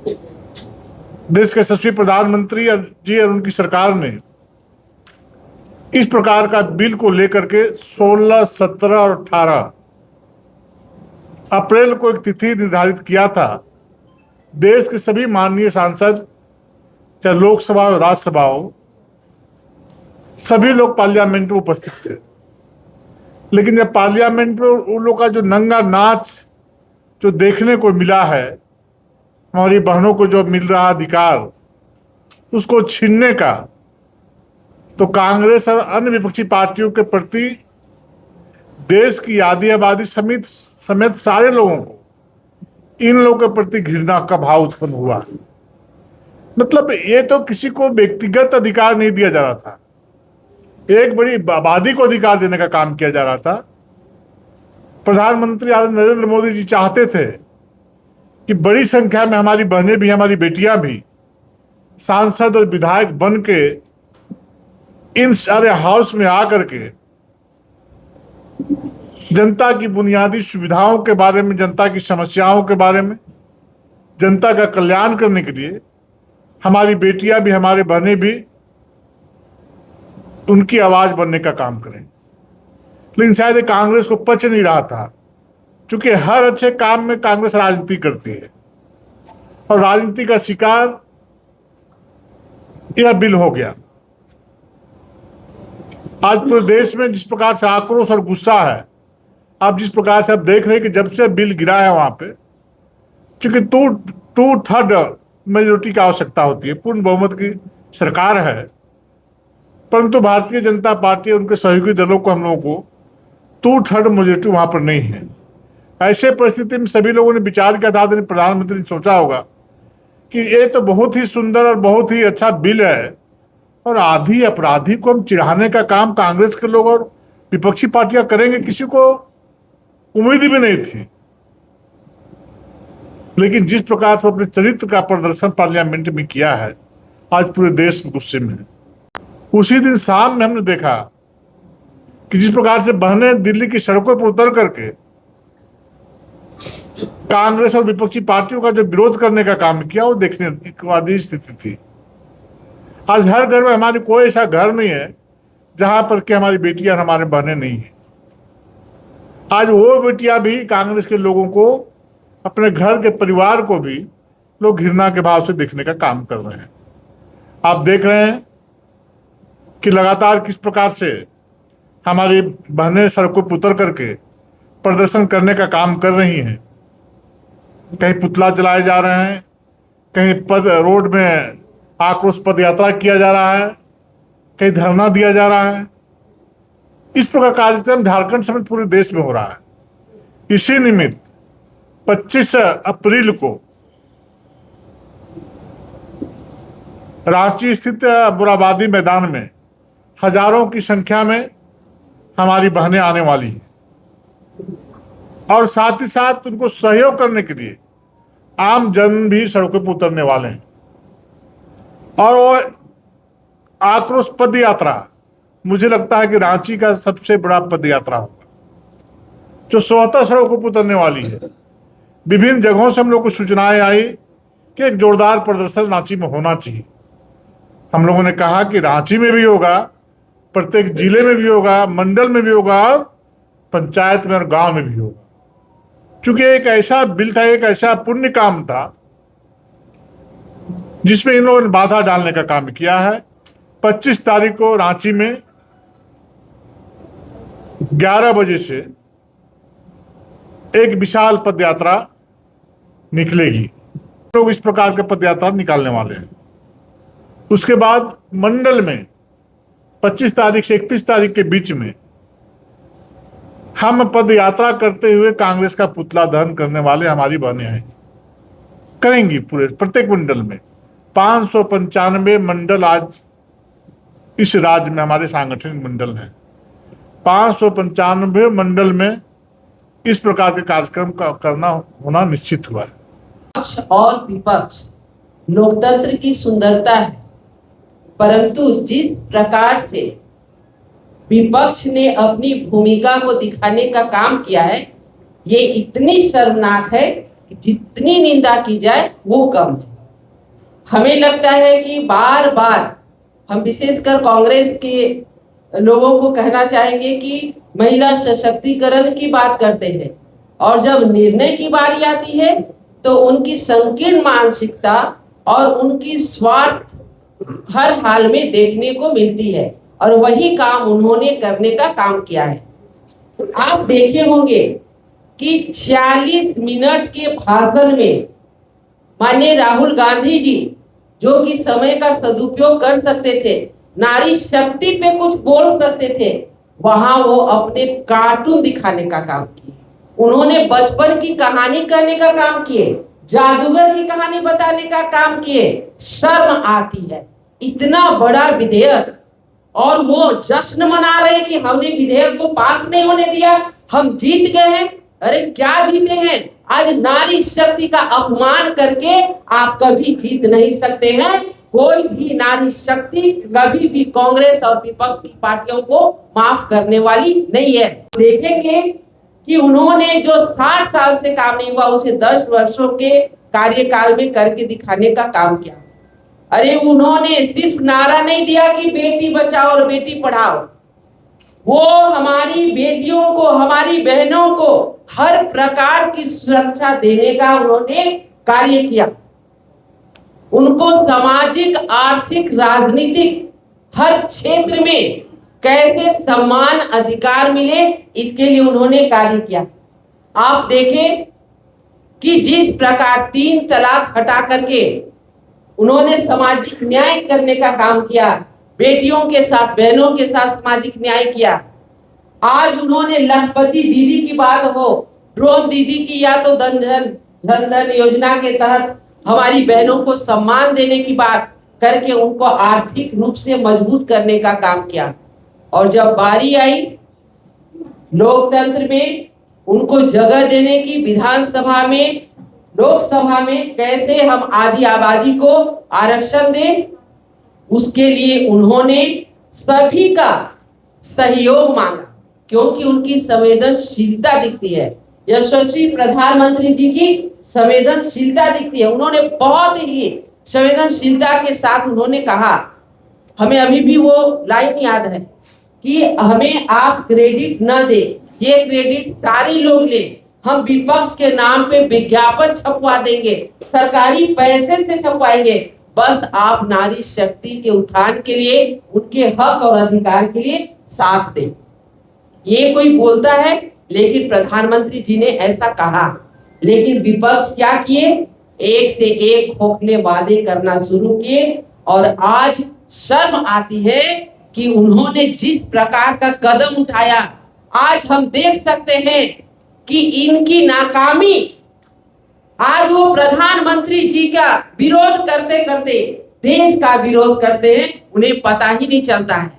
देश के यशस्वी प्रधानमंत्री जी और उनकी सरकार ने इस प्रकार का बिल को लेकर के 16, 17 और 18 अप्रैल को एक तिथि निर्धारित किया था। देश के सभी माननीय सांसद, चाहे लोकसभा और राज्यसभा हो, सभी लोग पार्लियामेंट में उपस्थित थे। लेकिन जब पार्लियामेंट में उन लोगों का जो नंगा नाच जो देखने को मिला है, हमारी बहनों को जो मिल रहा अधिकार उसको छीनने का, तो कांग्रेस और अन्य विपक्षी पार्टियों के प्रति देश की आधी आबादी समेत सारे लोगों को इन लोगों के प्रति घृणा का भाव उत्पन्न हुआ। मतलब ये तो किसी को व्यक्तिगत अधिकार नहीं दिया जा रहा था, एक बड़ी आबादी को अधिकार देने का काम किया जा रहा था। प्रधानमंत्री नरेंद्र मोदी जी चाहते थे कि बड़ी संख्या में हमारी बहनें भी, हमारी बेटियां भी सांसद और विधायक बन के इन सारे हाउस में आकर के जनता की बुनियादी सुविधाओं के बारे में, जनता की समस्याओं के बारे में, जनता का कल्याण करने के लिए हमारी बेटियां भी, हमारे बहनें भी उनकी आवाज बनने का काम करें। लेकिन शायद कांग्रेस को पच नहीं रहा था, क्योंकि हर अच्छे काम में कांग्रेस राजनीति करती है और राजनीति का शिकार यह बिल हो गया। आज पूरे देश में जिस प्रकार से आक्रोश और गुस्सा है, आप जिस प्रकार से आप देख रहे हैं कि जब से बिल गिरा है वहां पे, क्योंकि 2/3 मेजोरिटी की आवश्यकता होती है, पूर्ण बहुमत की सरकार है, परंतु भारतीय जनता पार्टी और उनके सहयोगी दलों को, हम लोगों को 2/3 मेजोरिटी वहां पर नहीं है। ऐसे परिस्थिति में सभी लोगों ने विचार किया था, प्रधानमंत्री ने सोचा होगा कि ये तो बहुत ही सुंदर और बहुत ही अच्छा बिल है और आधी अपराधी को हम चिढ़ाने का काम कांग्रेस के लोग और विपक्षी पार्टियां करेंगे, किसी को उम्मीद भी नहीं थी। लेकिन जिस प्रकार से अपने चरित्र का प्रदर्शन पार्लियामेंट में किया है, आज पूरे देश में गुस्से में है। उसी दिन शाम में हमने देखा कि जिस प्रकार से बहनें दिल्ली की सड़कों पर उतर करके कांग्रेस और विपक्षी पार्टियों का जो विरोध करने का काम किया, वो देखने वाली स्थिति थी। आज हर घर में, हमारी कोई ऐसा घर नहीं है जहां पर कि हमारी बेटियां और हमारे बहनें नहीं है। आज वो बेटियां भी कांग्रेस के लोगों को, अपने घर के परिवार को भी लोग घृणा के भाव से देखने का काम कर रहे हैं। आप देख रहे हैं कि लगातार किस प्रकार से हमारी बहनें सड़कों पर उतर करके प्रदर्शन करने का काम कर रही हैं। कहीं पुतला जलाए जा रहे हैं, कहीं रोड में आक्रोश पद यात्रा किया जा रहा है, कहीं धरना दिया जा रहा है। इस प्रकार कार्यक्रम झारखंड समेत पूरे देश में हो रहा है। इसी निमित्त 25 अप्रैल को रांची स्थित बुराबादी मैदान में हजारों की संख्या में हमारी बहनें आने वाली हैं और साथ ही साथ उनको सहयोग करने के लिए आम जन भी सड़कों पर उतरने वाले हैं। और वो आक्रोश पद यात्रा, मुझे लगता है कि रांची का सबसे बड़ा पद यात्रा होगा, जो 77 सड़कों पर उतरने वाली है। विभिन्न जगहों से हम लोग को सूचनाएं आई कि एक जोरदार प्रदर्शन रांची में होना चाहिए। हम लोगों ने कहा कि रांची में भी होगा, प्रत्येक जिले में भी होगा, मंडल में भी होगा और पंचायत में और गांव में भी होगा, क्योंकि एक ऐसा बिल था, एक ऐसा पुण्य काम था जिसमें इन लोगों ने बाधा डालने का काम किया है। 25 तारीख को रांची में 11 बजे से एक विशाल पदयात्रा निकलेगी। लोग इस प्रकार के पदयात्रा निकालने वाले हैं। उसके बाद मंडल में 25 तारीख से 31 तारीख के बीच में हम पदयात्रा करते हुए कांग्रेस का पुतला दहन करने वाले हमारी बहनें हैं, करेंगी। पूरे प्रत्येक मंडल में 595 मंडल आज इस राज्य में हमारे सांगठनिक मंडल हैं। 595 मंडल में इस प्रकार के कार्यक्रम का करना होना निश्चित हुआ है। पक्ष और विपक्ष लोकतंत्र की सुंदरता है, परंतु जिस प्रकार से विपक्ष ने अपनी भूमिका को दिखाने का काम किया है, ये इतनी शर्मनाक है जितनी निंदा की जाए वो कम है। हमें लगता है कि बार बार हम विशेषकर कांग्रेस के लोगों को कहना चाहेंगे कि महिला सशक्तिकरण की बात करते हैं और जब निर्णय की बारी आती है तो उनकी संकीर्ण मानसिकता और उनकी स्वार्थ हर हाल में देखने को मिलती है और वही काम उन्होंने करने का काम किया है। आप देखे होंगे कि 46 मिनट के भाषण में माननीय राहुल गांधी जी, जो कि समय का सदुपयोग कर सकते थे, नारी शक्ति पे कुछ बोल सकते थे, वहां वो अपने कार्टून दिखाने का काम किए। उन्होंने बचपन की कहानी करने का काम किए, जादूगर की कहानी बताने का काम किए। शर्म आती है, इतना बड़ा विधेयक और वो जश्न मना रहे कि हमने विधेयक को पास नहीं होने दिया, हम जीत गए हैं। अरे क्या जीते हैं? आज नारी शक्ति का अपमान करके आप कभी जीत नहीं सकते हैं। कोई भी नारी शक्ति कभी भी कांग्रेस और विपक्ष की पार्टियों को माफ करने वाली नहीं है। देखेंगे कि उन्होंने जो 60 साल से काम नहीं हुआ उसे 10 वर्षों के कार्यकाल में करके दिखाने का काम किया। अरे उन्होंने सिर्फ नारा नहीं दिया कि बेटी बचाओ और बेटी पढ़ाओ, वो हमारी बेटियों को, हमारी बहनों को हर प्रकार की सुरक्षा देने का उन्होंने कार्य किया। उनको सामाजिक, आर्थिक, राजनीतिक हर क्षेत्र में कैसे सम्मान अधिकार मिले, इसके लिए उन्होंने कार्य किया। आप देखें कि जिस प्रकार 3 तलाक हटा करके उन्होंने सामाजिक न्याय करने का काम किया, बेटियों के साथ, बहनों के साथ सामाजिक न्याय किया। आज उन्होंने लखपति दीदी की बात हो, ड्रोन दीदी की, या तो धन धन योजना के तहत हमारी बहनों को सम्मान देने की बात करके उनको आर्थिक रूप से मजबूत करने का काम किया। और जब बारी आई लोकतंत्र में उनको जगह देने की, विधानसभा में, लोकसभा में कैसे हम आधी आबादी को आरक्षण दें, उसके लिए उन्होंने सभी का सहयोग मांगा, क्योंकि उनकी संवेदनशीलता दिखती है। यशस्वी प्रधानमंत्री जी की संवेदनशीलता दिखती है। उन्होंने बहुत ही संवेदनशीलता के साथ उन्होंने कहा, हमें अभी भी वो लाइन याद है कि हमें आप क्रेडिट न दे, ये क्रेडिट सारे लोग ले, हम विपक्ष के नाम पे विज्ञापन छपवा देंगे, सरकारी पैसे से छपवाएंगे, बस आप नारी शक्ति के उत्थान के लिए, उनके हक और अधिकार के लिए साथ दें। ये कोई बोलता है, लेकिन प्रधानमंत्री जी ने ऐसा कहा। लेकिन विपक्ष क्या किए? एक से एक खोखले वादे करना शुरू किए और आज शर्म आती है कि उन्होंने जिस प्रकार का कदम उठाया, आज हम देख सकते हैं कि इनकी नाकामी, आज वो प्रधानमंत्री जी का विरोध करते करते देश का विरोध करते हैं, उन्हें पता ही नहीं चलता है।